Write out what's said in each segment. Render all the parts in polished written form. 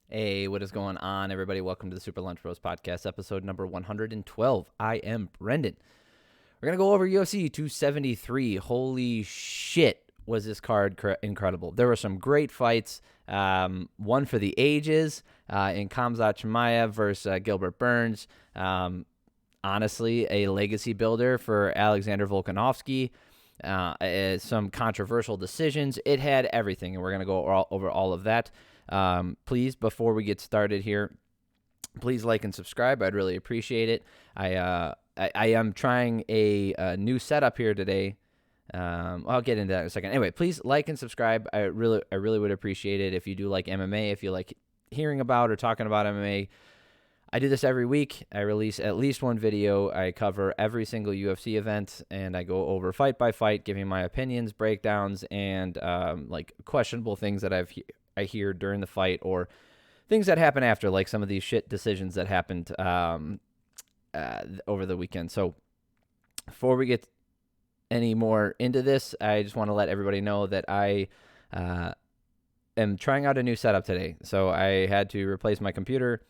Hey, what is going on, everybody? Welcome to the Super Lunch Bros podcast, episode number 112. I am Brendan. We're going to go over UFC 273. Holy shit, was this card incredible. There were some great fights, one for the ages in Khamzat Chimaev versus Gilbert Burns. Honestly, a legacy builder for Alexander Volkanovski. Some controversial decisions. It had everything, and we're going to go over all of that. Please, before we get started here, please like and subscribe. I'd really appreciate it. I am trying a new setup here today. I'll get into that in a second. Anyway, please like and subscribe. I really would appreciate it. If you do like MMA, if you like hearing about or talking about MMA, I do this every week. I release at least one video. I cover every single UFC event, and I go over fight by fight, giving my opinions, breakdowns, and like questionable things that I hear during the fight, or things that happen after, like some of these shit decisions that happened over the weekend. So before we get any more into this, I just want to let everybody know that I am trying out a new setup today. So I had to replace my computer.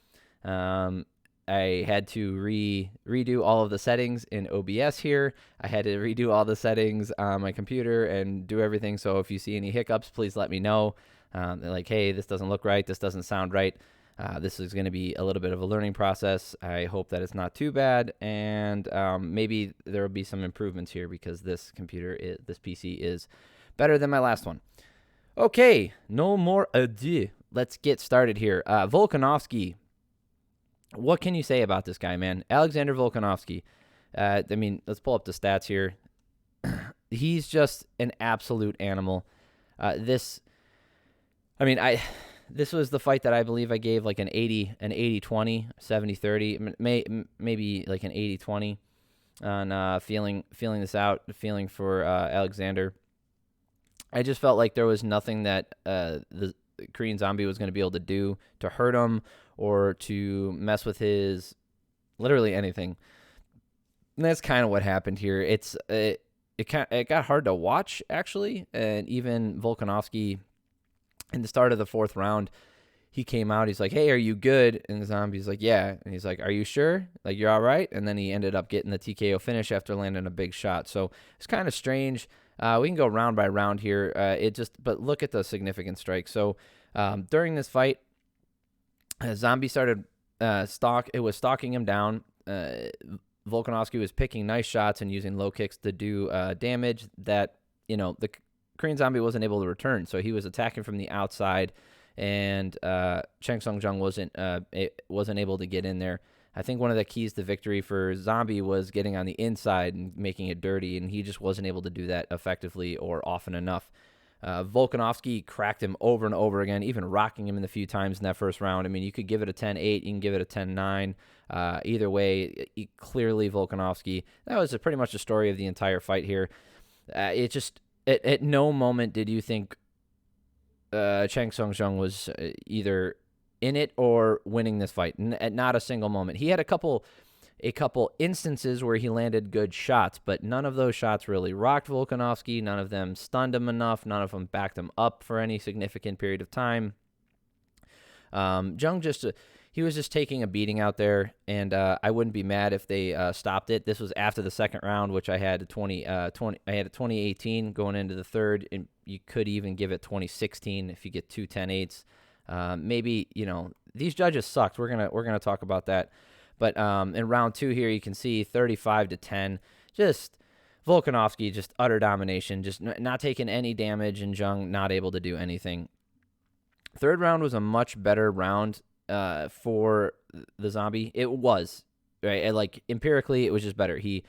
I had to redo all of the settings in OBS here. I had to redo all the settings on my computer and do everything. So if you see any hiccups, please let me know. They're like, hey, this doesn't look right. This doesn't sound right. This is going to be a little bit of a learning process. I hope that it's not too bad. And maybe there will be some improvements here because this PC is better than my last one. Okay, no more ado. Let's get started here. Volkanovski. What can you say about this guy, man? Alexander Volkanovski. Let's pull up the stats here. He's just an absolute animal. This was the fight that I believe I gave like an 80-20, 70-30, maybe like an 80-20 on feeling this out, feeling for Alexander. I just felt like there was nothing that the Korean Zombie was going to be able to do to hurt him or to mess with his literally anything. And that's kind of what happened here. It got hard to watch, actually, and even Volkanovski in the start of the fourth round, he came out. He's like, hey, are you good? And the Zombie's like, yeah. And he's like, are you sure? Like, you're all right? And then he ended up getting the TKO finish after landing a big shot. So it's kind of strange. We can go round by round here. But look at the significant strike. So during this fight, Zombie started stalking him down. Volkanovski was picking nice shots and using low kicks to do damage that, the Korean Zombie wasn't able to return. So he was attacking from the outside, and Chang Sung-jung wasn't able to get in there. I think one of the keys to victory for Zombie was getting on the inside and making it dirty, and he just wasn't able to do that effectively or often enough. Volkanovski cracked him over and over again, even rocking him in the few times in that first round. I mean, you could give it a 10-8, you can give it a 10-9. Either way, clearly Volkanovski. That was pretty much the story of the entire fight here. At no moment did you think Chang Sung-jung was either in it or winning this fight. At not a single moment. He had a couple instances where he landed good shots, but none of those shots really rocked Volkanovski. None of them stunned him enough. None of them backed him up for any significant period of time. Jung he was just taking a beating out there, and I wouldn't be mad if they stopped it. This was after the second round, which I had I had a 2018 going into the third, and you could even give it 2016 if you get two 10-8s. Maybe, these judges sucked. We're gonna talk about that. But in round two here, you can see 35-10. Just Volkanovski, just utter domination, just not taking any damage, and Jung not able to do anything. Third round was a much better round for the Zombie. It was, right? And like empirically, it was just better. He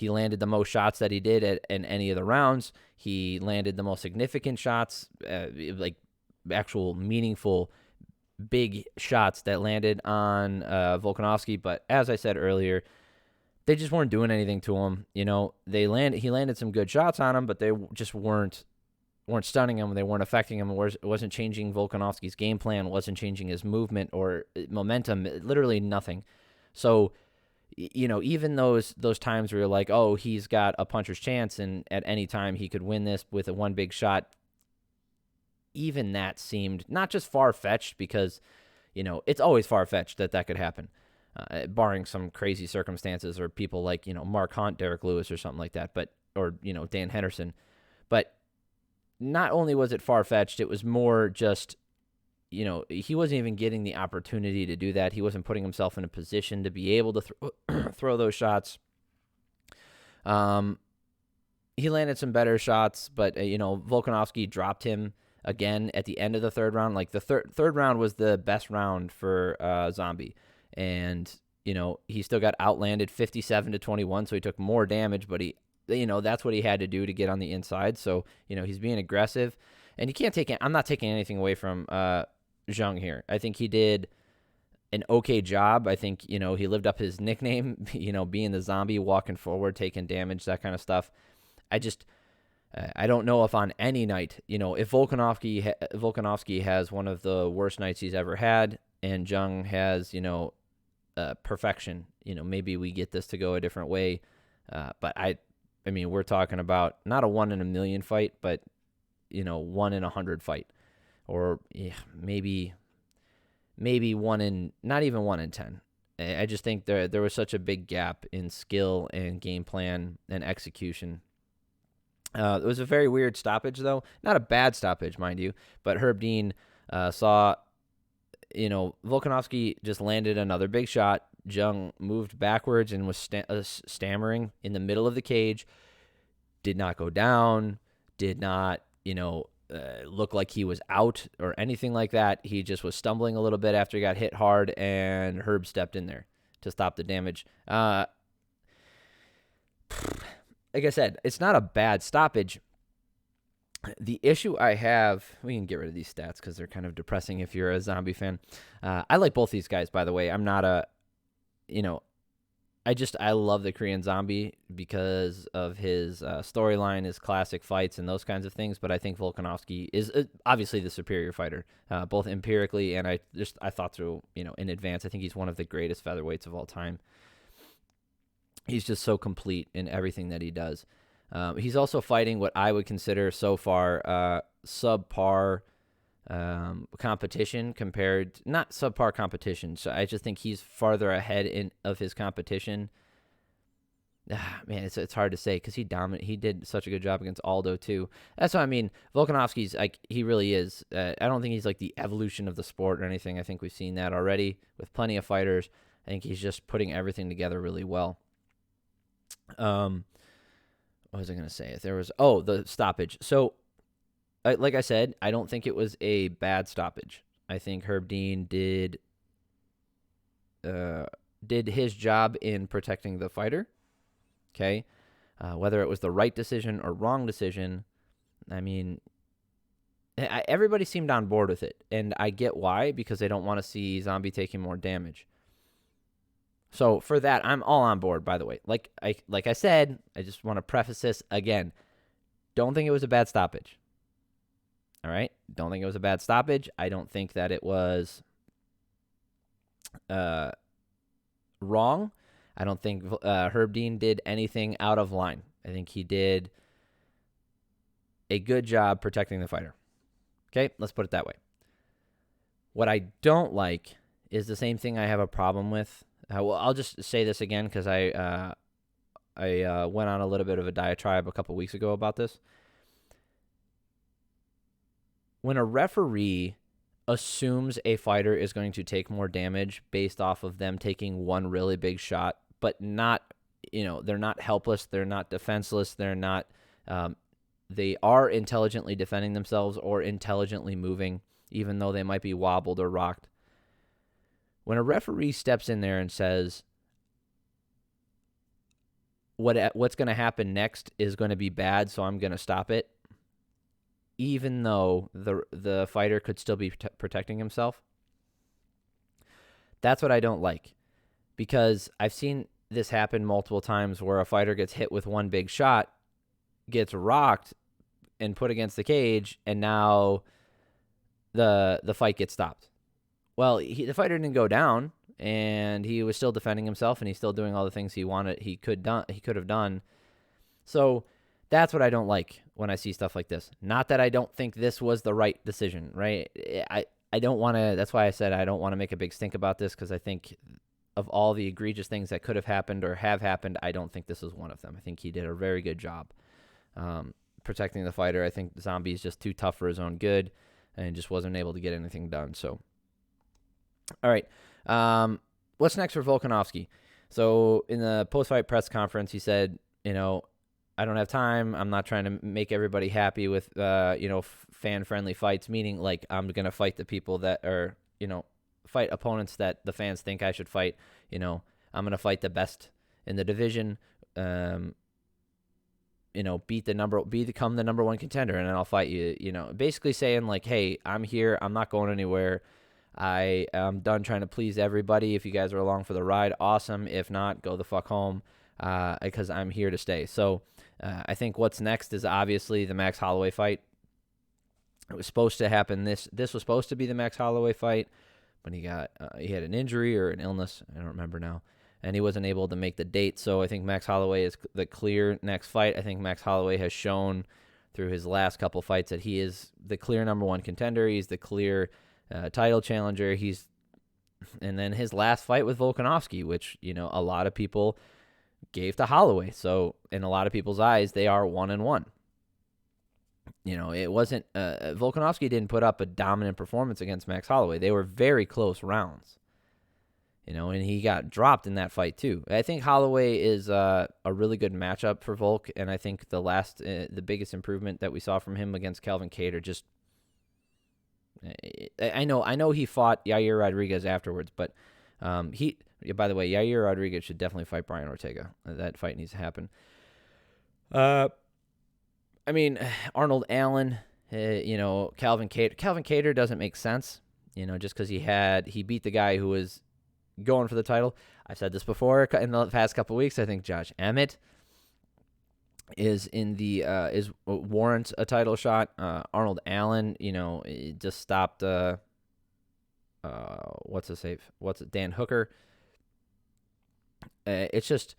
landed the most shots that he did in any of the rounds. He landed the most significant shots, like actual meaningful big shots that landed on Volkanovski. But as I said earlier, they just weren't doing anything to him. He landed some good shots on him, but they just weren't stunning him. They weren't affecting him. It wasn't changing Volkanovski's game plan, wasn't changing his movement or momentum, literally nothing. So, even those times where you're like, oh, he's got a puncher's chance and at any time he could win this with a one big shot, even that seemed not just far-fetched because, it's always far-fetched that could happen, barring some crazy circumstances or people like, Mark Hunt, Derek Lewis or something like that, or Dan Henderson. But not only was it far-fetched, it was more just, he wasn't even getting the opportunity to do that. He wasn't putting himself in a position to be able to throw those shots. He landed some better shots, but, Volkanovski dropped him again at the end of the third round. Like the third round was the best round for Zombie. And, he still got outlanded 57-21, so he took more damage, but that's what he had to do to get on the inside. So, he's being aggressive. And you can't I'm not taking anything away from Jung here. I think he did an okay job. I think, he lived up his nickname, being the zombie, walking forward, taking damage, that kind of stuff. I don't know if on any night, if Volkanovski has one of the worst nights he's ever had and Jung has, perfection, maybe we get this to go a different way. But I mean, we're talking about not a 1 in a million fight, but, 1 in 100 fight, or maybe not even 1 in 10. I just think there was such a big gap in skill and game plan and execution. It was a very weird stoppage, though. Not a bad stoppage, mind you, but Herb Dean saw, Volkanovski just landed another big shot. Jung moved backwards and was stammering in the middle of the cage. Did not go down. Did not, look like he was out or anything like that. He just was stumbling a little bit after he got hit hard, and Herb stepped in there to stop the damage. Like I said, it's not a bad stoppage. The issue I have, we can get rid of these stats because they're kind of depressing if you're a Zombie fan. I like both these guys, by the way. I'm not I love the Korean Zombie because of his storyline, his classic fights, and those kinds of things. But I think Volkanovski is obviously the superior fighter, both empirically and I thought through, in advance. I think he's one of the greatest featherweights of all time. He's just so complete in everything that he does. He's also fighting what I would consider so far subpar competition not subpar competition. So I just think he's farther ahead of his competition. Man, it's hard to say because he did such a good job against Aldo too. That's what I mean. Volkanovski's he really is. I don't think he's like the evolution of the sport or anything. I think we've seen that already with plenty of fighters. I think he's just putting everything together really well. What was I going to say? If there was, the stoppage. So, like I said, I don't think it was a bad stoppage. I think Herb Dean did his job in protecting the fighter. Okay, whether it was the right decision or wrong decision, I mean, everybody seemed on board with it, and I get why, because they don't want to see Zombie taking more damage. So for that, I'm all on board, by the way. Like I said, I just want to preface this again. Don't think it was a bad stoppage. All right? Don't think it was a bad stoppage. I don't think that it was wrong. I don't think Herb Dean did anything out of line. I think he did a good job protecting the fighter. Okay? Let's put it that way. What I don't like is the same thing I have a problem with. Well, I'll just say this again because I went on a little bit of a diatribe a couple weeks ago about this. When a referee assumes a fighter is going to take more damage based off of them taking one really big shot, but not, they're not helpless, they're not defenseless, they're not, they are intelligently defending themselves or intelligently moving, even though they might be wobbled or rocked. When a referee steps in there and says, what's going to happen next is going to be bad, so I'm going to stop it, even though the fighter could still be protecting himself, that's what I don't like. Because I've seen this happen multiple times where a fighter gets hit with one big shot, gets rocked, and put against the cage, and now the fight gets stopped. Well, the fighter didn't go down, and he was still defending himself, and he's still doing all the things he could have done. So That's what I don't like when I see stuff like this. Not that I don't think this was the right decision, right? I don't want to, that's why I said I don't want to make a big stink about this, because I think of all the egregious things that could have happened or have happened, I don't think this is one of them. I think he did a very good job protecting the fighter. I think Zombie is just too tough for his own good and just wasn't able to get anything done. So, all right. What's next for Volkanovski? So in the post-fight press conference, he said, I don't have time. I'm not trying to make everybody happy with, fan-friendly fights, meaning like I'm going to fight the people that are, fight opponents that the fans think I should fight. I'm going to fight the best in the division, become the number one contender, and then I'll fight you, basically saying like, hey, I'm here. I'm not going anywhere. I am done trying to please everybody. If you guys are along for the ride, awesome. If not, go the fuck home, because I'm here to stay. So I think what's next is obviously the Max Holloway fight. It was supposed to happen. This was supposed to be the Max Holloway fight, but he had an injury or an illness. I don't remember now. And he wasn't able to make the date. So I think Max Holloway is the clear next fight. I think Max Holloway has shown through his last couple fights that he is the clear number one contender. He's the clear title challenger. And then his last fight with Volkanovski, which, a lot of people gave to Holloway. So in a lot of people's eyes, they are 1-1. It wasn't, Volkanovski didn't put up a dominant performance against Max Holloway. They were very close rounds, and he got dropped in that fight too. I think Holloway is a really good matchup for Volk. And I think the biggest improvement that we saw from him against Calvin Kattar, just, I know he fought Yair Rodriguez afterwards, but by the way, Yair Rodriguez should definitely fight Brian Ortega. That fight needs to happen. Arnold Allen, Calvin Kattar. Calvin Kattar doesn't make sense, just because he beat the guy who was going for the title. I've said this before in the past couple of weeks. I think Josh Emmett is warrants a title shot. Arnold Allen, just stopped. Dan Hooker. It's just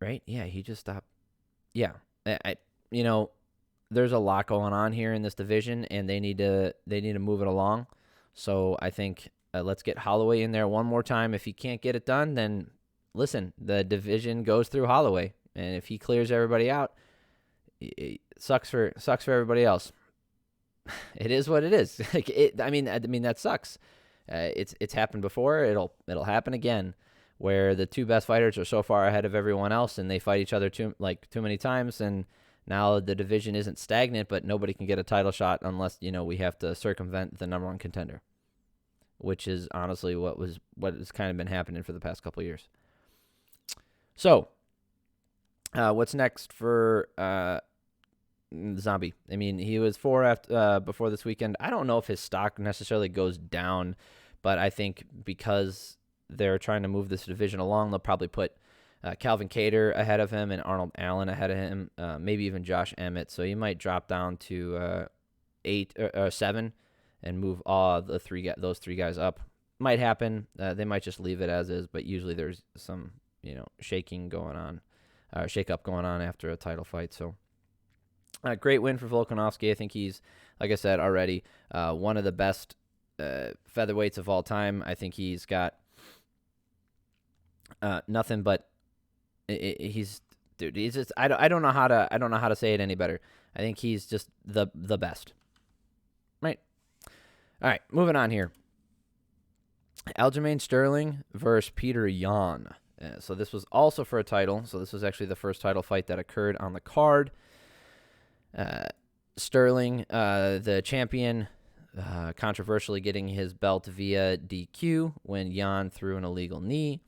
right. Yeah, he just stopped. Yeah, there's a lot going on here in this division, and they need to move it along. So I think let's get Holloway in there one more time. If he can't get it done, then listen, the division goes through Holloway, and if he clears everybody out, it sucks for everybody else. It is what it is. That sucks. It's happened before. It'll happen again, where the two best fighters are so far ahead of everyone else, and they fight each other too many times, and now the division isn't stagnant, but nobody can get a title shot unless we have to circumvent the number one contender, which is honestly what has kind of been happening for the past couple of years. So, what's next for Zombie? He was 4 before this weekend. I don't know if his stock necessarily goes down, but I think because they're trying to move this division along, they'll probably put Calvin Kattar ahead of him and Arnold Allen ahead of him, maybe even Josh Emmett. So he might drop down to 8 or 7 and move those three guys up. Might happen. They might just leave it as is, but usually there's some shake-up going on after a title fight. So great win for Volkanovski. I think he's, like I said already, one of the best featherweights of all time. I think he's got nothing but he's just I don't know how to say it any better. I think he's just the best. Right. All right, moving on here. Aljamain Sterling versus Peter Yan. So this was also for a title. So this was actually the first title fight that occurred on the card. Sterling, the champion, controversially getting his belt via DQ when Yan threw an illegal knee.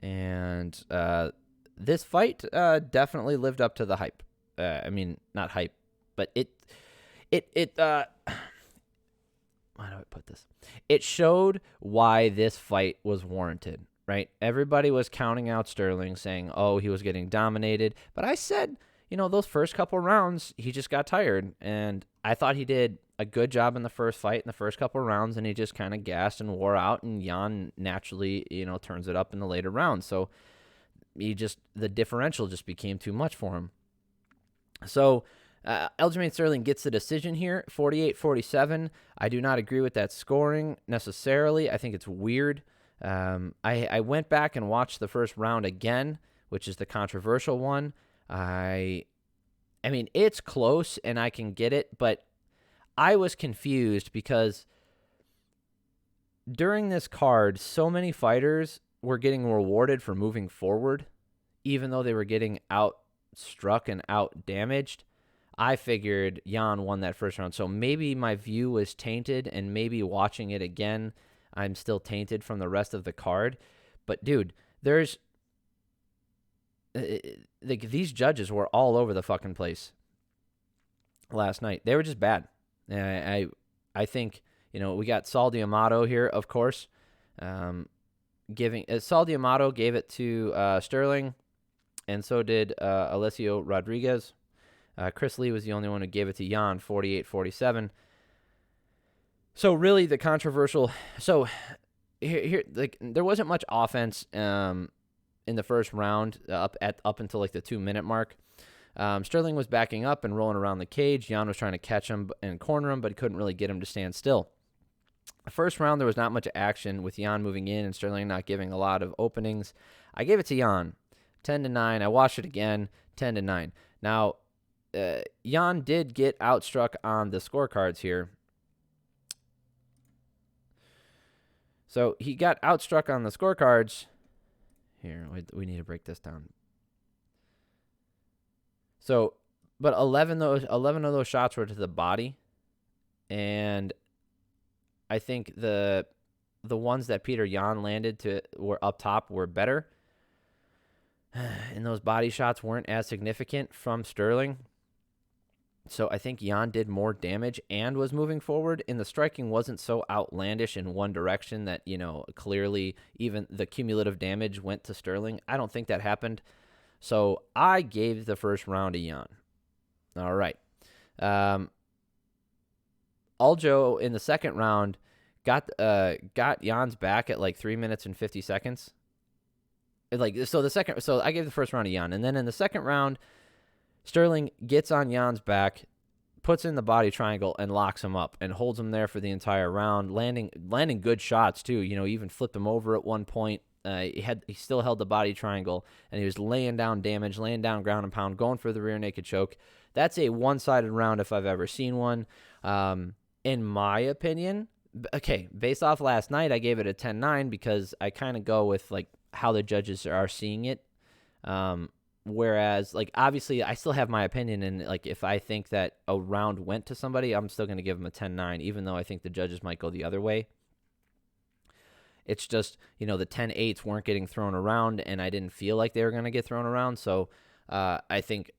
And this fight definitely lived up to the hype. Not hype, but it how do I put this? It showed why this fight was warranted, right? Everybody was counting out Sterling, saying, oh, he was getting dominated. But I said, those first couple rounds, he just got tired. And I thought he did a good job in the first fight, in the first couple rounds, and he just kind of gassed and wore out. And Yan naturally, turns it up in the later rounds. So the differential just became too much for him. So Aljamain Sterling gets the decision here, 48-47. I do not agree with that scoring necessarily. I think it's weird. I went back and watched the first round again, which is the controversial one. I mean, it's close and I can get it, but I was confused because during this card, so many fighters were getting rewarded for moving forward, even though they were getting outstruck and out damaged. I figured Jan won that first round. So maybe my view was tainted, and maybe watching it again, I'm still tainted from the rest of the card. But dude, there's these judges were all over the fucking place last night. They were just bad. I think, we got Saul D'Amato here, of course. Saul D'Amato gave it to Sterling, and so did Alessio Rodriguez. Chris Lee was the only one who gave it to Jan, 48-47. So really the controversial. So here, there wasn't much offense in the first round up until the 2-minute mark. Sterling was backing up and rolling around the cage. Jan was trying to catch him and corner him, but he couldn't really get him to stand still. The first round, there was not much action with Jan moving in and Sterling not giving a lot of openings. I gave it to Jan, 10-9. I watched it again, 10-9. Now, Jan did get outstruck on the scorecards here. So he got outstruck on the scorecards. Here, we need to break this down. So, but 11 of those shots were to the body, and I think the ones that Peter Yan landed were up top were better, and those body shots weren't as significant from Sterling. So I think Jan did more damage and was moving forward, and the striking wasn't so outlandish in one direction that, clearly even the cumulative damage went to Sterling. I don't think that happened. So I gave the first round to Jan. All right. Aljo in the second round got Jan's back at 3 minutes and 50 seconds. So I gave the first round to Jan, and then in the second round, Sterling gets on Jan's back, puts in the body triangle, and locks him up and holds him there for the entire round, landing good shots too. Even flipped him over at one point. He still held the body triangle, and he was laying down damage, laying down ground and pound, going for the rear naked choke. That's a one-sided round if I've ever seen one. In my opinion, okay, based off last night, I gave it a 10-9 because I kind of go with how the judges are seeing it. Whereas, obviously, I still have my opinion, and, if I think that a round went to somebody, I'm still going to give them a 10-9, even though I think the judges might go the other way. It's just, the 10-8s weren't getting thrown around, and I didn't feel like they were going to get thrown around, so I think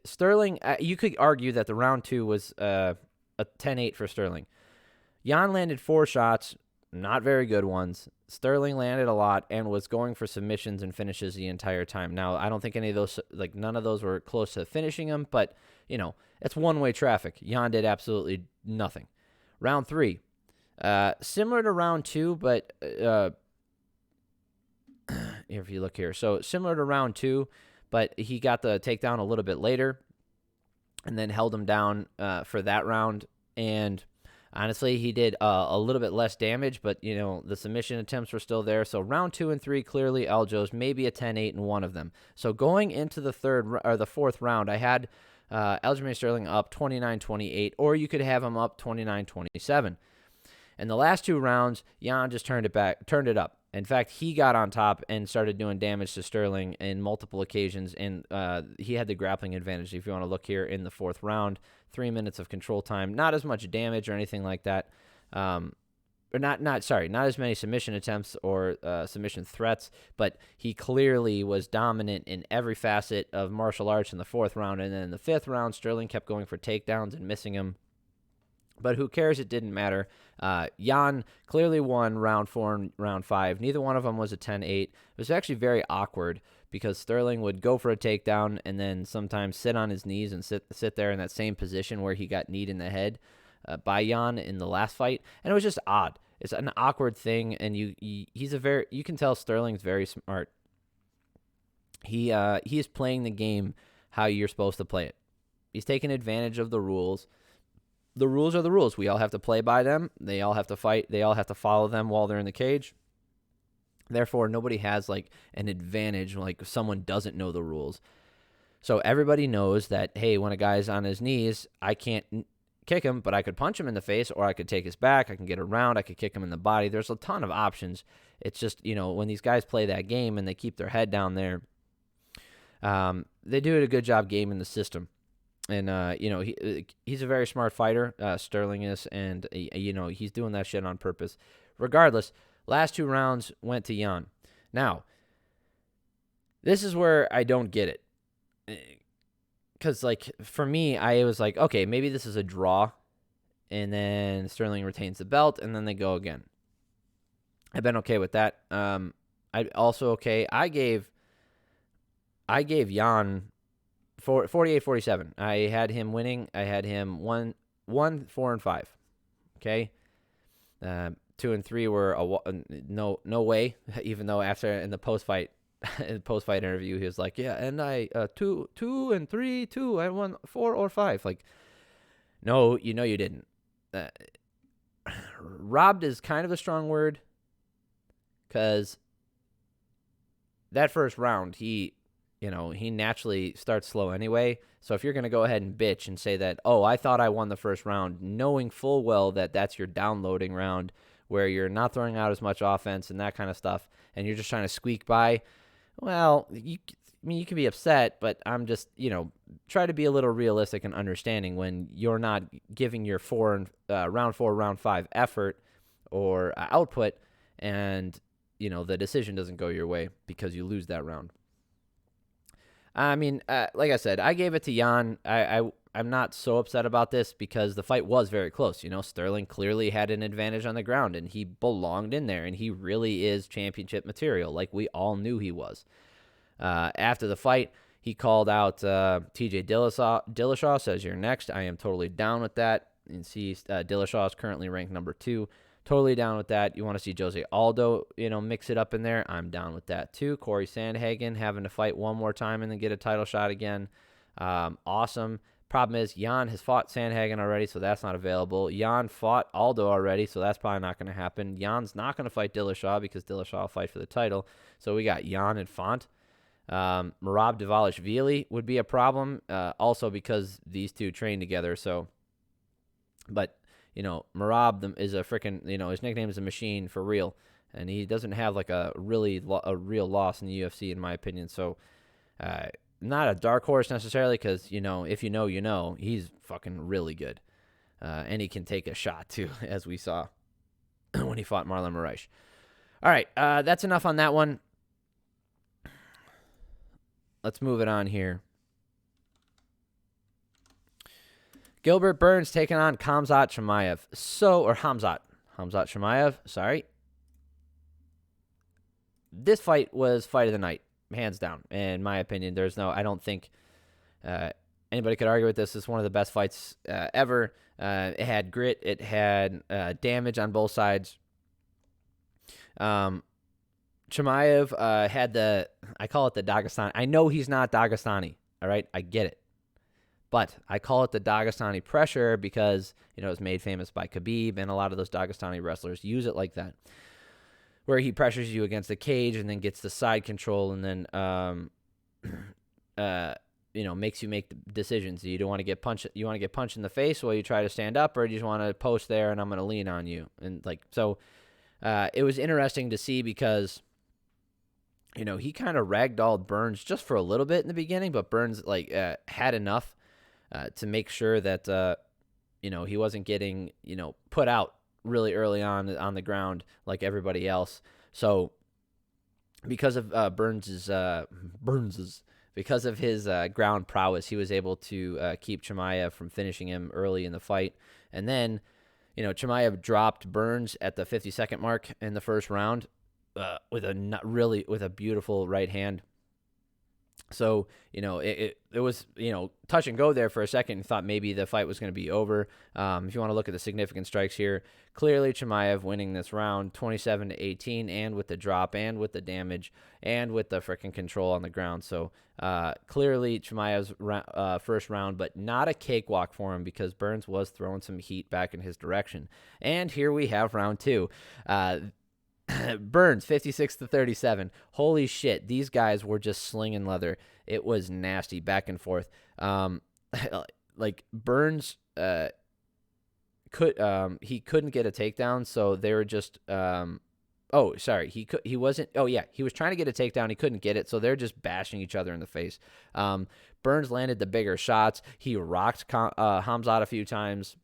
Sterling, you could argue that the round 2 was a 10-8 for Sterling. Jan landed 4 shots, not very good ones. Sterling landed a lot and was going for submissions and finishes the entire time. Now, I don't think any of those, none of those were close to finishing him, but, it's one-way traffic. Jan did absolutely nothing. Round 3, similar to round 2, but if you look here, so similar to round 2, but he got the takedown a little bit later and then held him down for that round, and honestly, he did a little bit less damage, but, the submission attempts were still there. So round 2 and 3, clearly Aljo's, maybe a 10-8 in one of them. So going into the fourth round, I had Aljamain Sterling up 29-28, or you could have him up 29-27. And the last 2 rounds, Jan just turned it up. In fact, he got on top and started doing damage to Sterling in multiple occasions, and he had the grappling advantage. If you want to look here in the fourth round, 3 minutes of control time, not as much damage or anything like that, or not as many submission attempts or submission threats, but he clearly was dominant in every facet of martial arts in the fourth round, and then in the fifth round, Sterling kept going for takedowns and missing him. But who cares? It didn't matter. Jan clearly won round 4 and round 5. Neither one of them was a 10-8. It was actually very awkward because Sterling would go for a takedown and then sometimes sit on his knees and sit there in that same position where he got kneed in the head by Jan in the last fight. And it was just odd. It's an awkward thing, and you can tell Sterling's very smart. He is playing the game how you're supposed to play it. He's taking advantage of the rules. The rules are the rules. We all have to play by them. They all have to fight. They all have to follow them while they're in the cage. Therefore, nobody has like an advantage like if someone doesn't know the rules. So everybody knows that, hey, when a guy's on his knees, I can't kick him, but I could punch him in the face, or I could take his back. I can get around. I could kick him in the body. There's a ton of options. It's just, when these guys play that game and they keep their head down there, they do a good job gaming the system. And, he's a very smart fighter, Sterling is, and, he's doing that shit on purpose. Regardless, last 2 rounds went to Jan. Now, this is where I don't get it. Because, for me, I was like, okay, maybe this is a draw, and then Sterling retains the belt, and then they go again. I've been okay with that. I also okay. I gave Jan 48-47. I had him winning. I had him 1-4-5. Okay, 2 and 3 were no way. Even though after in the post fight interview, he was like, yeah, and I 2 and 3 2. I won 4 or 5. Like, no, you didn't. Robbed is kind of a strong word, because that first round he naturally starts slow anyway. So if you're going to go ahead and bitch and say that, oh, I thought I won the first round, knowing full well that that's your downloading round where you're not throwing out as much offense and that kind of stuff, and you're just trying to squeak by, well, you can be upset, but I'm just, try to be a little realistic and understanding when you're not giving your round 4, round 5 effort or output, and, the decision doesn't go your way because you lose that round. I mean, like I said, I gave it to Jan. I'm not so upset about this because the fight was very close. Sterling clearly had an advantage on the ground, and he belonged in there, and he really is championship material, like we all knew he was. After the fight, he called out TJ Dillashaw, says, "You're next." I am totally down with that. And see, Dillashaw is currently ranked number 2. Totally down with that. You want to see Jose Aldo, mix it up in there? I'm down with that too. Corey Sandhagen having to fight one more time and then get a title shot again. Awesome. Problem is, Jan has fought Sandhagen already, so that's not available. Jan fought Aldo already, so that's probably not going to happen. Jan's not going to fight Dillashaw because Dillashaw will fight for the title. So we got Jan and Font. Merab Dvalishvili would be a problem, also because these two train together. So, but Merab is a freaking, his nickname is a machine for real, and he doesn't have like a real loss in the UFC in my opinion. So, not a dark horse necessarily, because if he's fucking really good, and he can take a shot too, as we saw when he fought Marlon Moraes. All right, that's enough on that one. Let's move it on here. Gilbert Burns taking on Khamzat Chimaev. Hamzat Chimaev, sorry. This fight was fight of the night, hands down. In my opinion, I don't think anybody could argue with this. It's one of the best fights ever. It had grit. It had damage on both sides. Chimaev had I call it the Dagestani. I know he's not Dagestani, all right? I get it. But I call it the Dagestani pressure because, it was made famous by Khabib, and a lot of those Dagestani wrestlers use it like that, where he pressures you against the cage and then gets the side control and then, makes you make the decisions. You don't want to get punched. You want to get punched in the face while you try to stand up, or you just want to post there and I'm going to lean on you. And so it was interesting to see because, he kind of ragdolled Burns just for a little bit in the beginning, but Burns had enough to make sure that, he wasn't getting, put out really early on the ground like everybody else. So because of because of his ground prowess, he was able to keep Chimaev from finishing him early in the fight. And then, Chimaev dropped Burns at the 52nd mark in the first round with a beautiful right hand. So, it was, touch and go there for a second and thought maybe the fight was going to be over. If you want to look at the significant strikes here, clearly Chimaev winning this round 27-18, and with the drop and with the damage and with the freaking control on the ground. So, clearly Chimaev's first round, but not a cakewalk for him because Burns was throwing some heat back in his direction. And here we have round two. Burns 56-37. Holy shit, these guys were just slinging leather. It was nasty back and forth. Like Burns he couldn't get a takedown, so they were just he wasn't. Oh yeah, he was trying to get a takedown, he couldn't get it, so they're just bashing each other in the face. Burns landed the bigger shots. He rocked Khamzat a few times.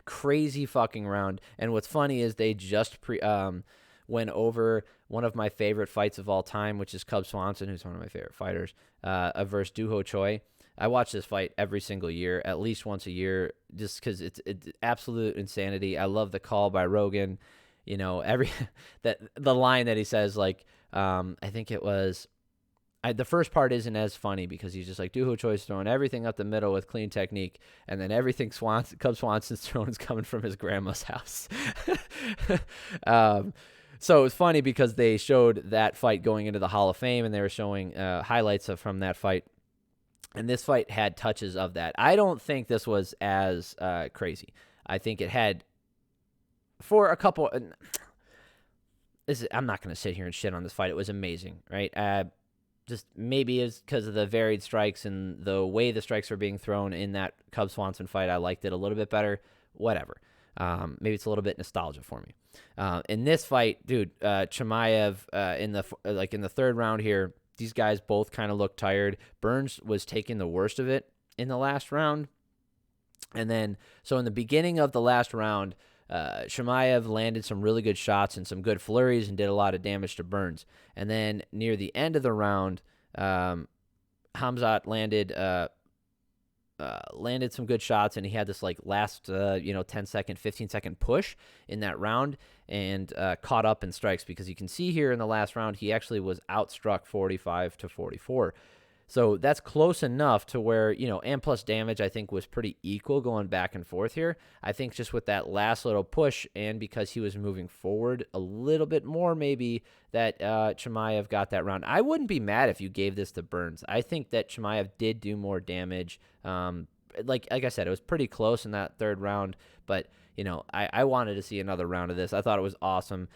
Crazy fucking round. And what's funny is they just went over one of my favorite fights of all time, which is Cub Swanson, who's one of my favorite fighters, versus Doo-Ho Choi. I watch this fight every single year, at least once a year, just because it's absolute insanity. I love the call by Rogan. The line that he says, like, I think it was, the first part isn't as funny because he's just like, Doo-Ho Choi's throwing everything up the middle with clean technique, and then everything Cub Swanson's throwing is coming from his grandma's house. So it was funny because they showed that fight going into the Hall of Fame, and they were showing highlights from that fight. And this fight had touches of that. I don't think this was as crazy. I think it had, for a couple, I'm not going to sit here and shit on this fight. It was amazing, right? Just maybe it's because of the varied strikes and the way the strikes were being thrown in that Cub Swanson fight. I liked it a little bit better. Whatever. Maybe it's a little bit nostalgia for me. In this fight, dude, Chimaev in the third round here, these guys both kind of looked tired. Burns was taking the worst of it in the last round. And then, so in the beginning of the last round, Chimaev landed some really good shots and some good flurries and did a lot of damage to Burns. And then near the end of the round, Khamzat landed some good shots, and he had this like last 10-second, 15-second push in that round and caught up in strikes, because you can see here in the last round he actually was outstruck 45-44. So that's close enough to where, and plus damage, I think, was pretty equal going back and forth here. I think just with that last little push, and because he was moving forward a little bit more, maybe that Chimaev got that round. I wouldn't be mad if you gave this to Burns. I think that Chimaev did do more damage. Like I said, it was pretty close in that third round, but, I wanted to see another round of this. I thought it was awesome.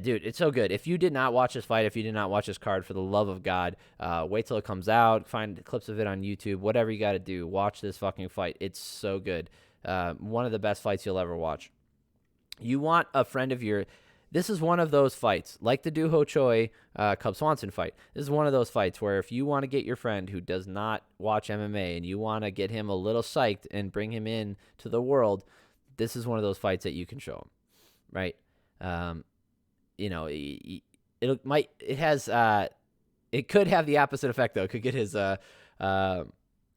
Dude, it's so good. If you did not watch this fight, if you did not watch this card, for the love of God, wait till it comes out, find clips of it on YouTube, whatever you got to do, watch this fucking fight. It's so good. One of the best fights you'll ever watch. You want a friend of your... This is one of those fights, like the Doo-Ho Choi Cub Swanson fight. This is one of those fights where if you want to get your friend who does not watch MMA and you want to get him a little psyched and bring him in to the world, this is one of those fights that you can show him, right? It could have the opposite effect, though. It could get his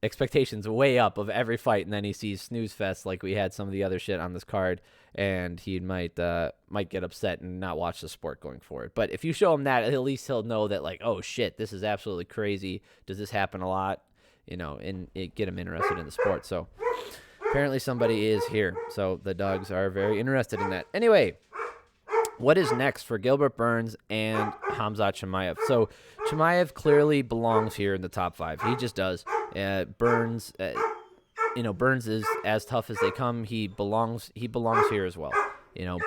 expectations way up of every fight, and then he sees snooze fest like we had some of the other shit on this card, and he might get upset and not watch the sport going forward. But if you show him that, at least he'll know that, like, oh shit, this is absolutely crazy. Does this happen a lot? And get him interested in the sport. So apparently somebody is here. So the dogs are very interested in that. Anyway, what is next for Gilbert Burns and Khamzat Chimaev? So Chimaev clearly belongs here in the top 5. He just does. Burns is as tough as they come. He belongs here as well.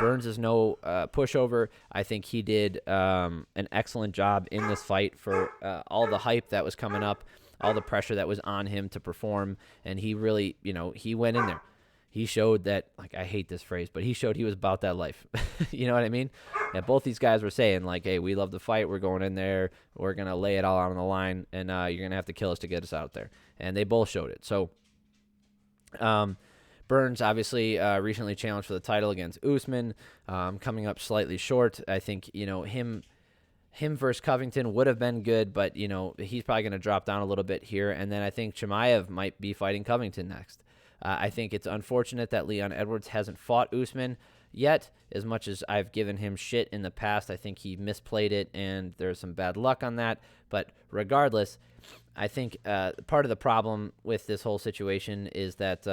Burns is no pushover. I think he did an excellent job in this fight for all the hype that was coming up, all the pressure that was on him to perform, and he really, he went in there. He showed that, like, I hate this phrase, but he showed he was about that life. You know what I mean? Yeah, both these guys were saying, like, hey, we love the fight. We're going in there. We're going to lay it all out on the line, and you're going to have to kill us to get us out there. And they both showed it. So Burns, obviously, recently challenged for the title against Usman, coming up slightly short. I think, him versus Covington would have been good, but, he's probably going to drop down a little bit here. And then I think Chimaev might be fighting Covington next. I think it's unfortunate that Leon Edwards hasn't fought Usman. yet. As much as I've given him shit in the past, I think he misplayed it, and there's some bad luck on that. But regardless, I think part of the problem with this whole situation is that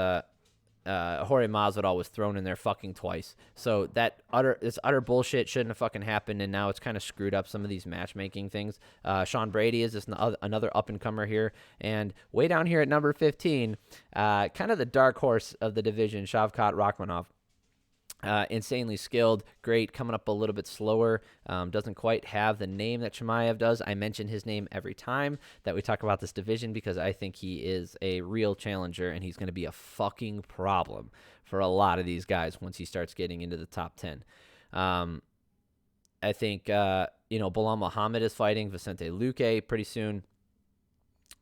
Jorge Masvidal was thrown in there fucking twice. So this utter bullshit shouldn't have fucking happened, and now it's kind of screwed up some of these matchmaking things. Sean Brady is just another up-and-comer here. And way down here at number 15, kind of the dark horse of the division, Shavkat Rakhmonov. Insanely skilled, great, coming up a little bit slower, doesn't quite have the name that Chimaev does. I mention his name every time that we talk about this division because I think he is a real challenger, and he's going to be a fucking problem for a lot of these guys once he starts getting into the top 10. I think, Bilal Muhammad is fighting Vicente Luque pretty soon.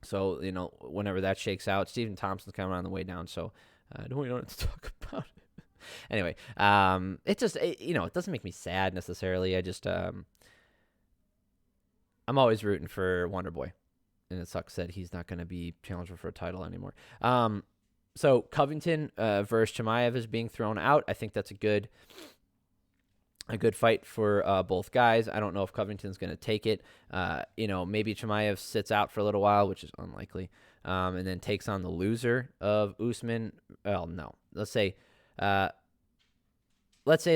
So, whenever that shakes out, Stephen Thompson's coming on the way down, so we don't have to talk about it. Anyway, it doesn't make me sad necessarily. I just, I'm always rooting for Wonder Boy, and it sucks that he's not going to be challenger for a title anymore. So Covington versus Chimaev is being thrown out. I think that's a good fight for both guys. I don't know if Covington's going to take it. Maybe Chimaev sits out for a little while, which is unlikely, and then takes on the loser of Usman. Well, no, let's say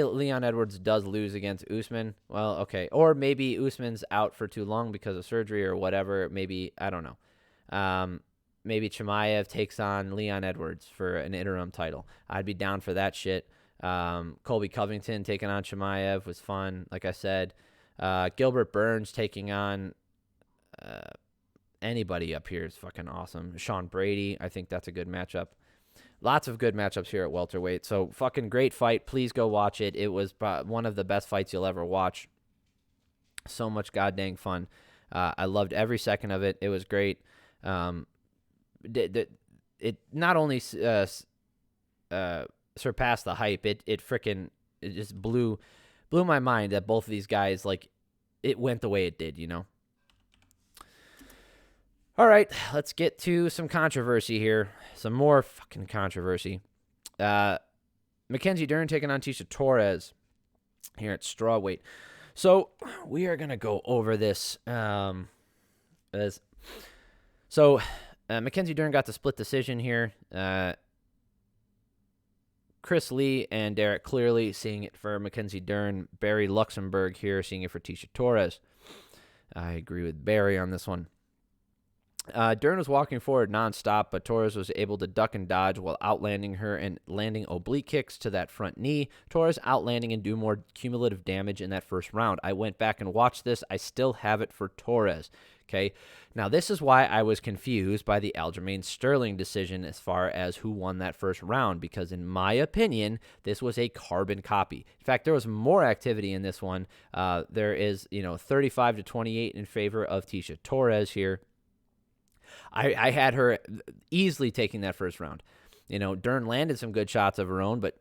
Leon Edwards does lose against Usman. Well, okay. Or maybe Usman's out for too long because of surgery or whatever. Maybe, I don't know. Maybe Chimaev takes on Leon Edwards for an interim title. I'd be down for that shit. Colby Covington taking on Chimaev was fun. Like I said, Gilbert Burns taking on anybody up here is fucking awesome. Sean Brady, I think that's a good matchup. Lots of good matchups here at welterweight. So fucking great fight. Please go watch it. It was one of the best fights you'll ever watch. So much goddamn fun. I loved every second of it. It was great. It not only surpassed the hype, it just blew my mind that both of these guys, like, it went the way it did, All right, let's get to some controversy here. Some more fucking controversy. Mackenzie Dern taking on Tecia Torres here at strawweight. So we are going to go over this. Mackenzie Dern got the split decision here. Chris Lee and Derek Clearly seeing it for Mackenzie Dern. Barry Luxembourg here seeing it for Tecia Torres. I agree with Barry on this one. Dern was walking forward nonstop, but Torres was able to duck and dodge while outlanding her and landing oblique kicks to that front knee. Torres outlanding and do more cumulative damage in that first round. I went back and watched this. I still have it for Torres. Okay, now this is why I was confused by the Aljamain Sterling decision as far as who won that first round, because in my opinion, this was a carbon copy. In fact, there was more activity in this one. There is, 35-28 in favor of Tecia Torres here. I had her easily taking that first round. Dern landed some good shots of her own, but,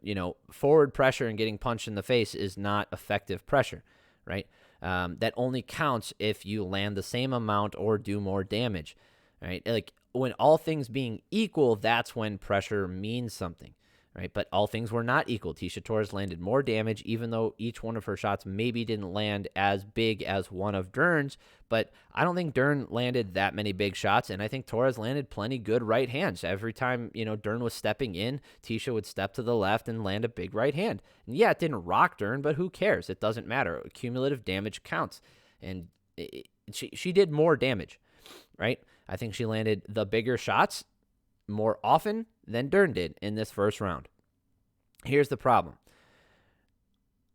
forward pressure and getting punched in the face is not effective pressure, right? That only counts if you land the same amount or do more damage, right? Like, when all things being equal, that's when pressure means something, right? But all things were not equal. Tecia Torres landed more damage, even though each one of her shots maybe didn't land as big as one of Dern's. But I don't think Dern landed that many big shots, and I think Torres landed plenty good right hands. Every time, Dern was stepping in, Tecia would step to the left and land a big right hand. And yeah, it didn't rock Dern, but who cares? It doesn't matter. Cumulative damage counts. And she did more damage, right? I think she landed the bigger shots more often than Dern did in this first round. Here's the problem.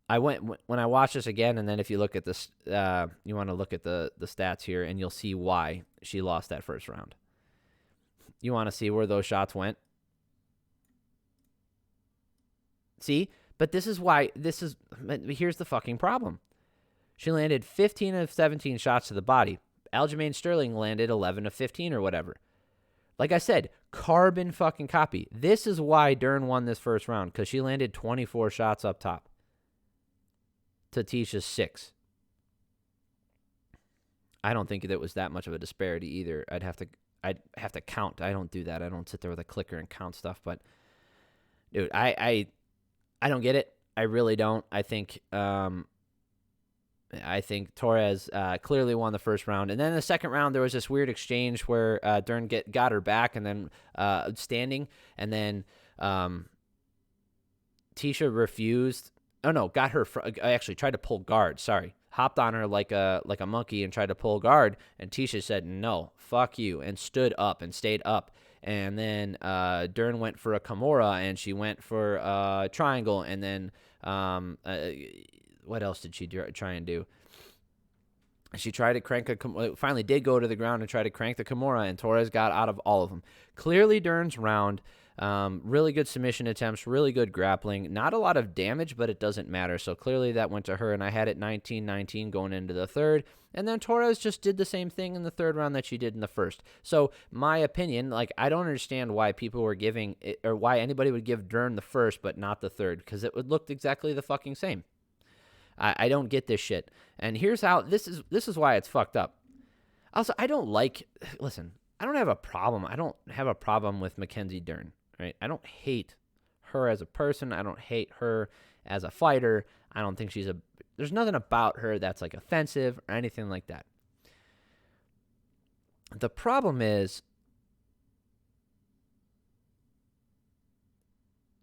When I watch this again, and then if you look at this, you want to look at the stats here, and you'll see why she lost that first round. You want to see where those shots went? See? But here's the fucking problem. She landed 15 of 17 shots to the body. Aljamain Sterling landed 11 of 15 or whatever. Like I said, carbon fucking copy. This is why Dern won this first round, because she landed 24 shots up top to Tecia's 6. I don't think that was that much of a disparity either. I'd have to count. I don't do that. I don't sit there with a clicker and count stuff. But dude, I don't get it. I really don't. I think Torres clearly won the first round. And then in the second round, there was this weird exchange where Dern got her back and then standing. And then Tisha refused. Oh, no, got her. Actually tried to pull guard. Sorry. Hopped on her like a monkey and tried to pull guard. And Tisha said, no, fuck you. And stood up and stayed up. And then Dern went for a Kimura and she went for a triangle. And then what else did she try and do? She tried to crank finally did go to the ground and try to crank the Kimura, and Torres got out of all of them. Clearly Dern's round. Really good submission attempts, really good grappling. Not a lot of damage, but it doesn't matter. So clearly that went to her, and I had it 19-19 going into the third. And then Torres just did the same thing in the third round that she did in the first. So my opinion, like, I don't understand why people were giving it, or why anybody would give Dern the first but not the third, because it would look exactly the fucking same. I don't get this shit. And here's how, this is why it's fucked up. Also, I don't have a problem. I don't have a problem with Mackenzie Dern, right? I don't hate her as a person. I don't hate her as a fighter. I don't think there's nothing about her that's like offensive or anything like that. The problem is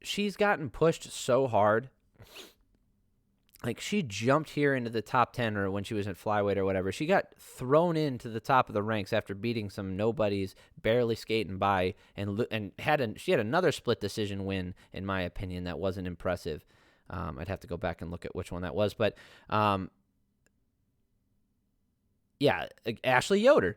she's gotten pushed so hard. Like, she jumped here into the top 10, or when she was in flyweight or whatever. She got thrown into the top of the ranks after beating some nobodies, barely skating by, and she had another split decision win, in my opinion, that wasn't impressive. I'd have to go back and look at which one that was. But, yeah, Ashley Yoder.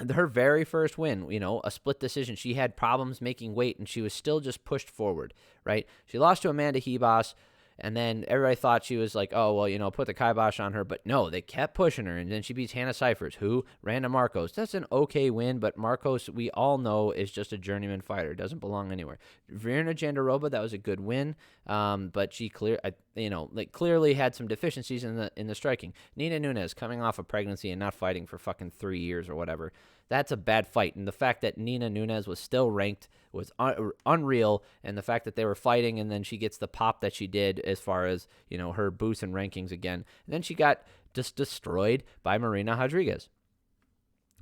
Her very first win, a split decision. She had problems making weight, and she was still just pushed forward, right? She lost to Amanda Hebos. And then everybody thought she was like, oh, well, put the kibosh on her. But no, they kept pushing her. And then she beats Hannah Cyphers, who ran to Marcos. That's an okay win, but Marcos, we all know, is just a journeyman fighter. Doesn't belong anywhere. Virna Jandiroba, that was a good win. But she clearly had some deficiencies in the striking. Nina Nunes coming off of pregnancy and not fighting for fucking 3 years or whatever. That's a bad fight. And the fact that Nina Nunes was still ranked was unreal. And the fact that they were fighting and then she gets the pop that she did as far as, her boost and rankings again. And then she got just destroyed by Marina Rodriguez.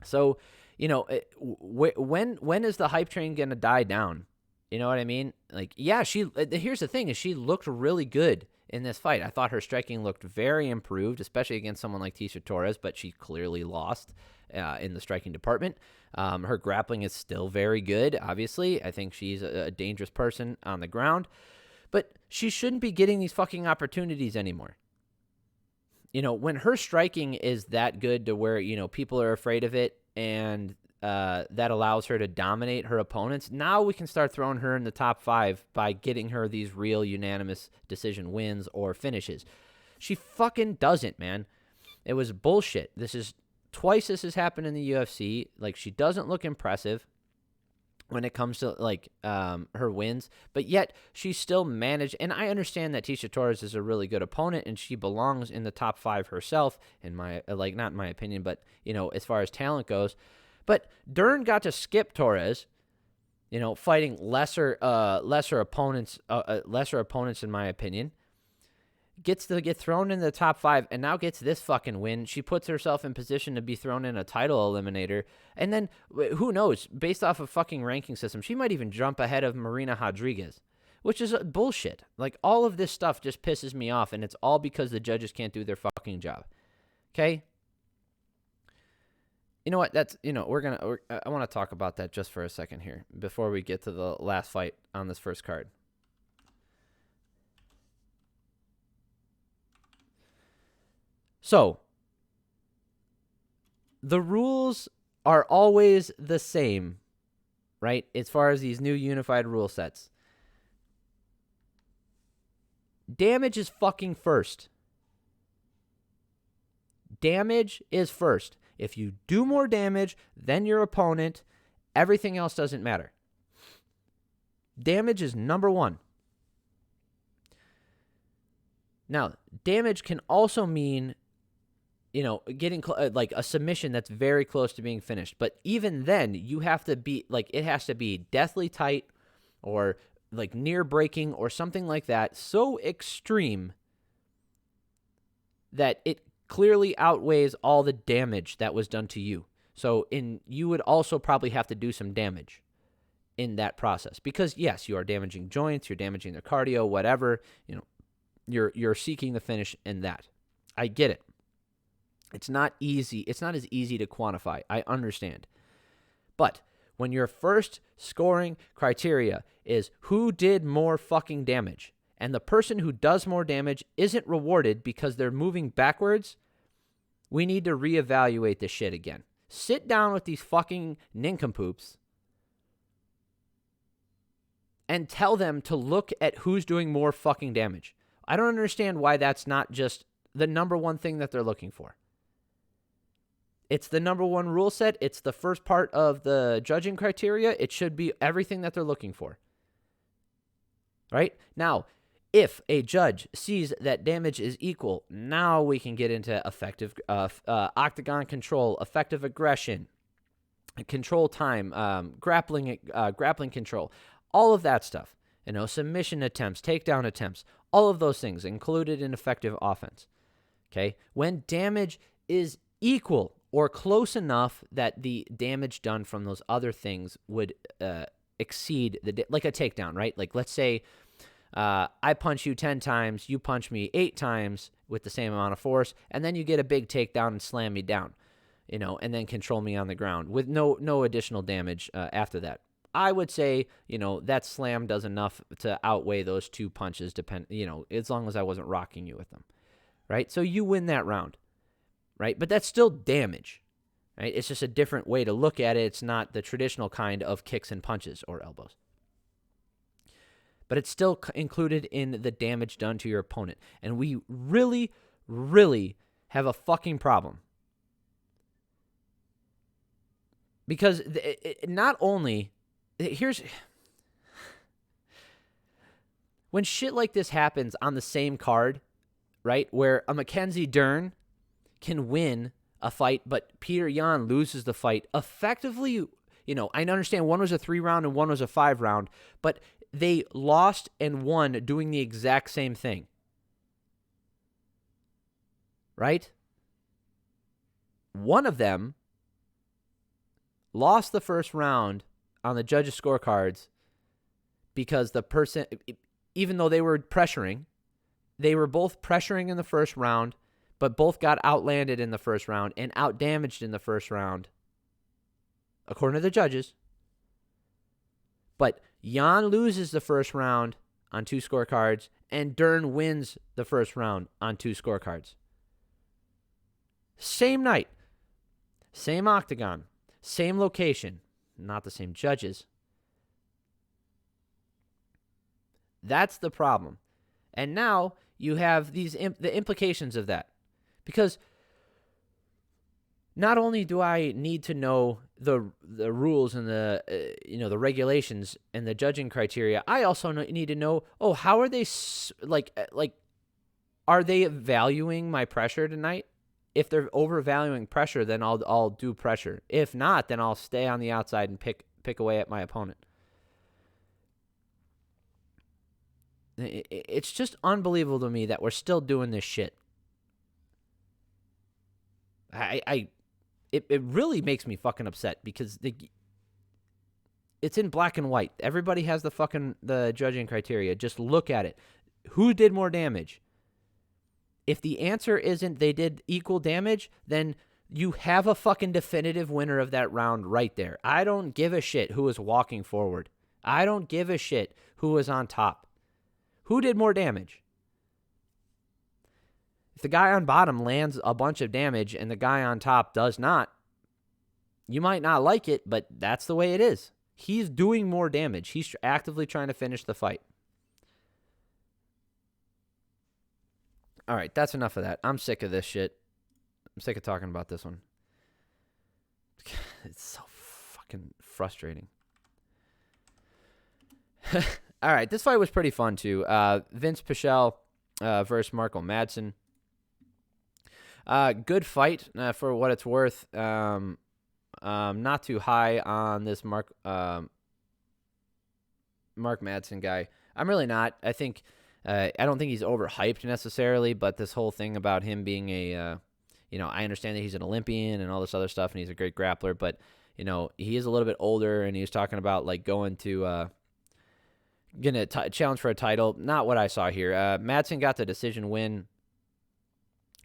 So, when is the hype train going to die down? You know what I mean? Like, yeah, here's the thing is she looked really good in this fight. I thought her striking looked very improved, especially against someone like Tisha Torres, but she clearly lost in the striking department. Her grappling is still very good, obviously. I think she's a dangerous person on the ground, but she shouldn't be getting these fucking opportunities anymore. When her striking is that good to where, people are afraid of it and that allows her to dominate her opponents, now we can start throwing her in the top 5 by getting her these real unanimous decision wins or finishes. She fucking doesn't, man. It was bullshit. Twice this has happened in the UFC. Like, she doesn't look impressive when it comes to her wins, but yet she still managed. And I understand that Tisha Torres is a really good opponent and she belongs in the top 5 herself, in my not in my opinion, but as far as talent goes. But Dern got to skip Torres, fighting lesser opponents in my opinion. Gets to get thrown in the top 5 and now gets this fucking win. She puts herself in position to be thrown in a title eliminator. And then, who knows, based off of fucking ranking system, she might even jump ahead of Marina Rodriguez, which is bullshit. Like, all of this stuff just pisses me off, and it's all because the judges can't do their fucking job. Okay? You know what? That's, I want to talk about that just for a second here before we get to the last fight on this first card. So, the rules are always the same, right? As far as these new unified rule sets. Damage is fucking first. Damage is first. If you do more damage than your opponent, everything else doesn't matter. Damage is number 1. Now, damage can also mean getting like a submission that's very close to being finished. But even then, you have to be it has to be deathly tight or like near breaking or something like that so extreme that it clearly outweighs all the damage that was done to you. So you would also probably have to do some damage in that process, because yes, you are damaging joints, you're damaging their cardio, whatever, you're seeking the finish in that. I get it. It's not easy. It's not as easy to quantify. I understand. But when your first scoring criteria is who did more fucking damage, and the person who does more damage isn't rewarded because they're moving backwards, we need to reevaluate this shit again. Sit down with these fucking nincompoops and tell them to look at who's doing more fucking damage. I don't understand why that's not just the number one thing that they're looking for. It's the number one rule set. It's the first part of the judging criteria. It should be everything that they're looking for. Right? Now, if a judge sees that damage is equal, now we can get into effective octagon control, effective aggression, control time, grappling control, all of that stuff. Submission attempts, takedown attempts, all of those things included in effective offense. Okay? When damage is equal or close enough that the damage done from those other things would exceed like a takedown, right? Like, let's say I punch you 10 times, you punch me 8 times with the same amount of force, and then you get a big takedown and slam me down, and then control me on the ground with no additional damage after that. I would say, that slam does enough to outweigh those 2 punches, as long as I wasn't rocking you with them, right? So you win that round, right? But that's still damage, right? It's just a different way to look at it. It's not the traditional kind of kicks and punches or elbows. But it's still included in the damage done to your opponent. And we really, really have a fucking problem. Because not only... when shit like this happens on the same card, right, where a Mackenzie Dern can win a fight, but Peter Yan loses the fight, effectively, I understand one was a 3-round and one was a 5-round, but they lost and won doing the exact same thing. Right? One of them lost the first round on the judges' scorecards because the person, even though they were pressuring, they were both pressuring in the first round, but both got outlanded in the first round and outdamaged in the first round, according to the judges. But Jan loses the first round on 2 scorecards, and Dern wins the first round on 2 scorecards. Same night, same octagon, same location, not the same judges. That's the problem. And now you have the implications of that. Because not only do I need to know the rules and the regulations and the judging criteria, I also need to know, how are they are they valuing my pressure tonight? If they're overvaluing pressure, then I'll do pressure. If not, then I'll stay on the outside and pick away at my opponent. It's just unbelievable to me that we're still doing this shit. It really makes me fucking upset because it's in black and white. Everybody has the judging criteria. Just look at it. Who did more damage? If the answer isn't they did equal damage, then you have a fucking definitive winner of that round right there. I don't give a shit who was walking forward. I don't give a shit who was on top. Who did more damage? If the guy on bottom lands a bunch of damage and the guy on top does not, you might not like it, but that's the way it is. He's doing more damage. He's actively trying to finish the fight. All right, that's enough of that. I'm sick of this shit. I'm sick of talking about this one. It's so fucking frustrating. All right, this fight was pretty fun, too. Vince Pichel versus Marco Madsen. Good fight for what it's worth. Not too high on this Mark Madsen guy. I'm really not. I think I don't think he's overhyped necessarily, but this whole thing about him being a I understand that he's an Olympian and all this other stuff, and he's a great grappler, but he is a little bit older, and he was talking about like going to gonna challenge for a title. Not what I saw here. Madsen got the decision win,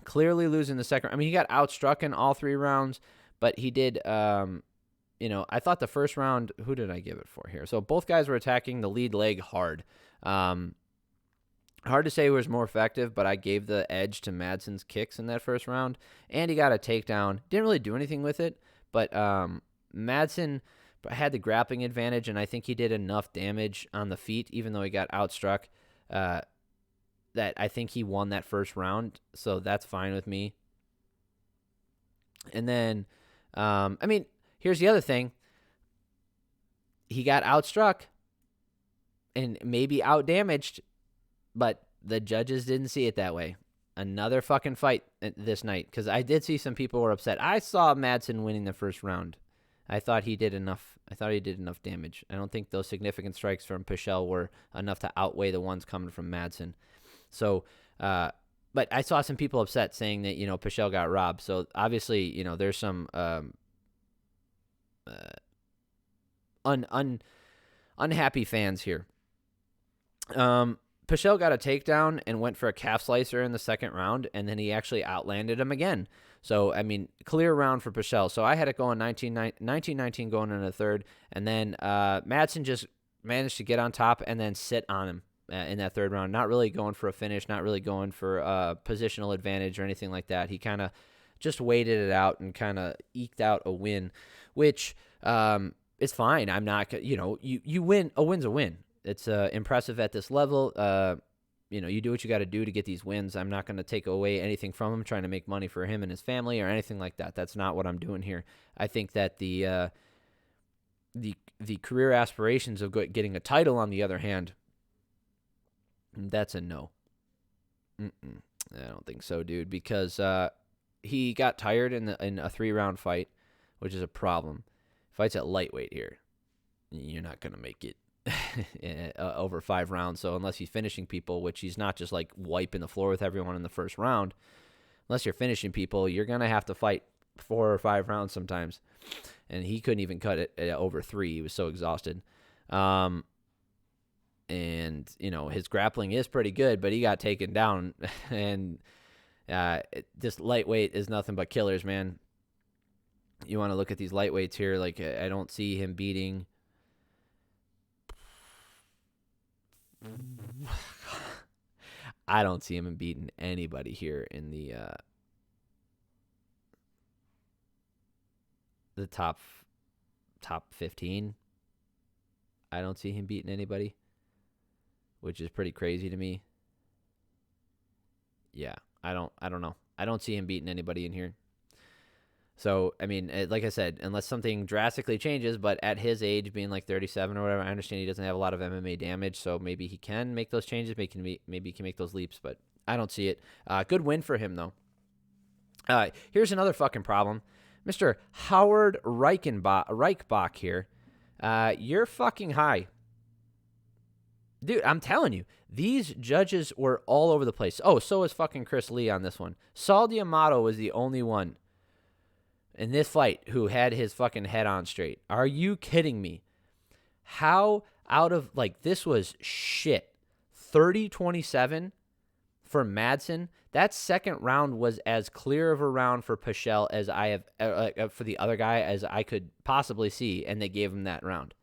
clearly losing the second. I mean, he got outstruck in all 3 rounds, but he did. I thought the first round. Who did I give it for here? So both guys were attacking the lead leg hard. Hard to say who was more effective, but I gave the edge to Madsen's kicks in that first round, and he got a takedown. Didn't really do anything with it, but Madsen had the grappling advantage, and I think he did enough damage on the feet, even though he got outstruck, that I think he won that first round, so that's fine with me. And then, here's the other thing. He got outstruck and maybe outdamaged, but the judges didn't see it that way. Another fucking fight this night, because I did see some people were upset. I saw Madsen winning the first round. I thought he did enough. I thought he did enough damage. I don't think those significant strikes from Pichel were enough to outweigh the ones coming from Madsen. So, but I saw some people upset saying that, Pichel got robbed. So obviously, there's some unhappy fans here. Pichel got a takedown and went for a calf slicer in the second round, and then he actually outlanded him again. So, clear round for Pichel. So I had it going 19-19 going into the third, and then Madsen just managed to get on top and then sit on him in that third round. Not really going for a finish, not really going for a positional advantage or anything like that. He kind of just waited it out and kind of eked out a win, which is fine. I'm not, you win. A win's a win. It's impressive at this level. You do what you got to do to get these wins. I'm not going to take away anything from him, trying to make money for him and his family or anything like that. That's not what I'm doing here. I think that the career aspirations of getting a title, on the other hand, that's a no. I don't think so, dude, because he got tired in a 3-round fight, which is a problem. Fights at lightweight here, you're not going to make it over 5 rounds. So unless he's finishing people, which he's not just like wiping the floor with everyone in the first round, unless you're finishing people, you're going to have to fight 4 or 5 rounds sometimes. And he couldn't even cut it over 3. He was so exhausted. And, his grappling is pretty good, but he got taken down. And this lightweight is nothing but killers, man. You want to look at these lightweights here. Like, I don't see him beating. I don't see him beating anybody here in the top 15. I don't see him beating anybody, which is pretty crazy to me. Yeah, I don't know. I don't see him beating anybody in here. So, like I said, unless something drastically changes, but at his age, being like 37 or whatever, I understand he doesn't have a lot of MMA damage, so maybe he can make those changes, maybe he can make those leaps, but I don't see it. Good win for him, though. Here's another fucking problem. Mr. Howard Reichbach here. You're fucking high. Dude, I'm telling you, these judges were all over the place. Oh, so is fucking Chris Lee on this one. Saul D'Amato was the only one in this fight who had his fucking head on straight. Are you kidding me? How out of, this was shit. 30-27 for Madsen. That second round was as clear of a round for Pichel as I have, for the other guy, as I could possibly see, and they gave him that round.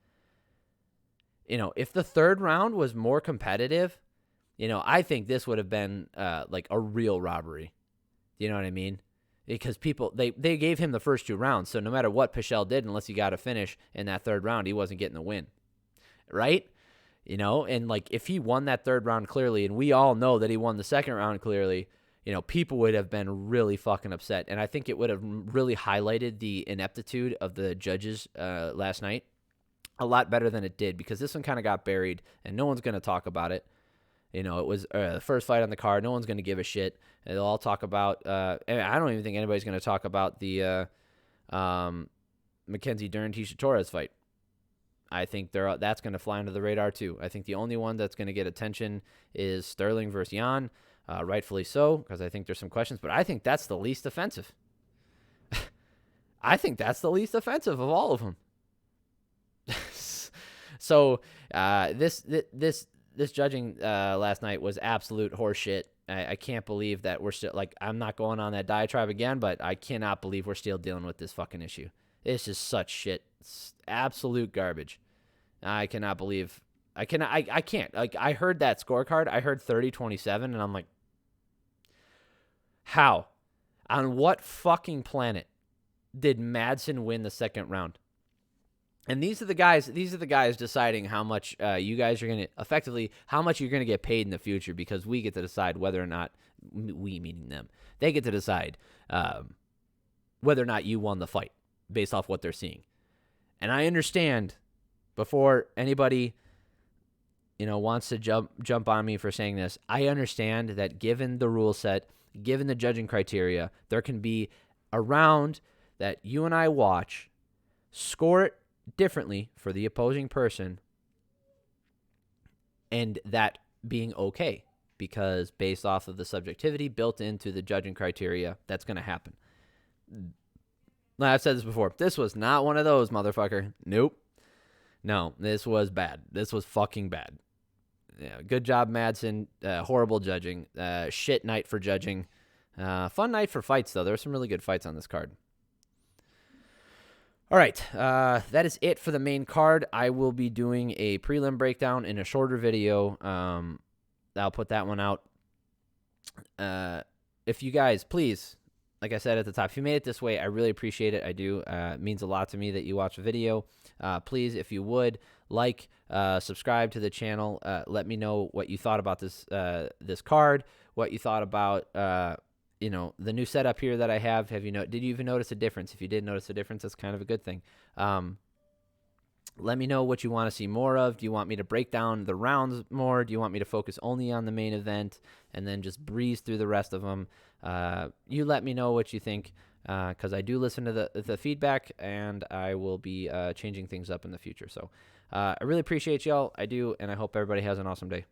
If the third round was more competitive, I think this would have been like a real robbery. You know what I mean? Because people, they gave him the first 2 rounds, so no matter what Pichel did, unless he got a finish in that third round, he wasn't getting the win, right? And if he won that third round clearly, and we all know that he won the second round clearly, people would have been really fucking upset, and I think it would have really highlighted the ineptitude of the judges last night a lot better than it did, because this one kind of got buried, and no one's going to talk about it. It was the first fight on the card. No one's going to give a shit. They'll all talk about I don't even think anybody's going to talk about the Mackenzie Dern, Torres fight. I think that's going to fly under the radar too. I think the only one that's going to get attention is Sterling versus Jan, rightfully so, because I think there's some questions. But I think that's the least offensive. I think that's the least offensive of all of them. So this judging last night was absolute horseshit. I can't believe that we're still, like, I'm not going on that diatribe again, but I cannot believe we're still dealing with this fucking issue. It's just such shit. It's absolute garbage. I cannot believe. I can't. Like, I heard that scorecard. I heard 30-27, and I'm like, how? On what fucking planet did Madsen win the second round? And these are the guys deciding how much you guys are going to, effectively, how much you're going to get paid in the future, because we get to decide whether or not, we meaning them, they get to decide whether or not you won the fight based off what they're seeing. And I understand, before anybody, wants to jump on me for saying this, I understand that given the rule set, given the judging criteria, there can be a round that you and I watch, score it differently for the opposing person, and that being okay, because based off of the subjectivity built into the judging criteria, that's going to happen. I've said this before. This was not one of those, motherfucker. Nope. No, this was bad. This was fucking bad. Yeah, good job, Madsen. Horrible judging. Shit night for judging. Fun night for fights, though. There were some really good fights on this card. All right, that is it for the main card. I will be doing a prelim breakdown in a shorter video. I'll put that one out. If you guys, please, like I said at the top, if you made it this way, I really appreciate it. I do. It means a lot to me that you watch a video. Please, if you would, subscribe to the channel. Let me know what you thought about this card, what you thought about the new setup here that I have. Did you even notice a difference? If you did notice a difference, that's kind of a good thing. Let me know what you want to see more of. Do you want me to break down the rounds more? Do you want me to focus only on the main event and then just breeze through the rest of them? You let me know what you think, because I do listen to the feedback, and I will be changing things up in the future. So I really appreciate y'all. I do, and I hope everybody has an awesome day.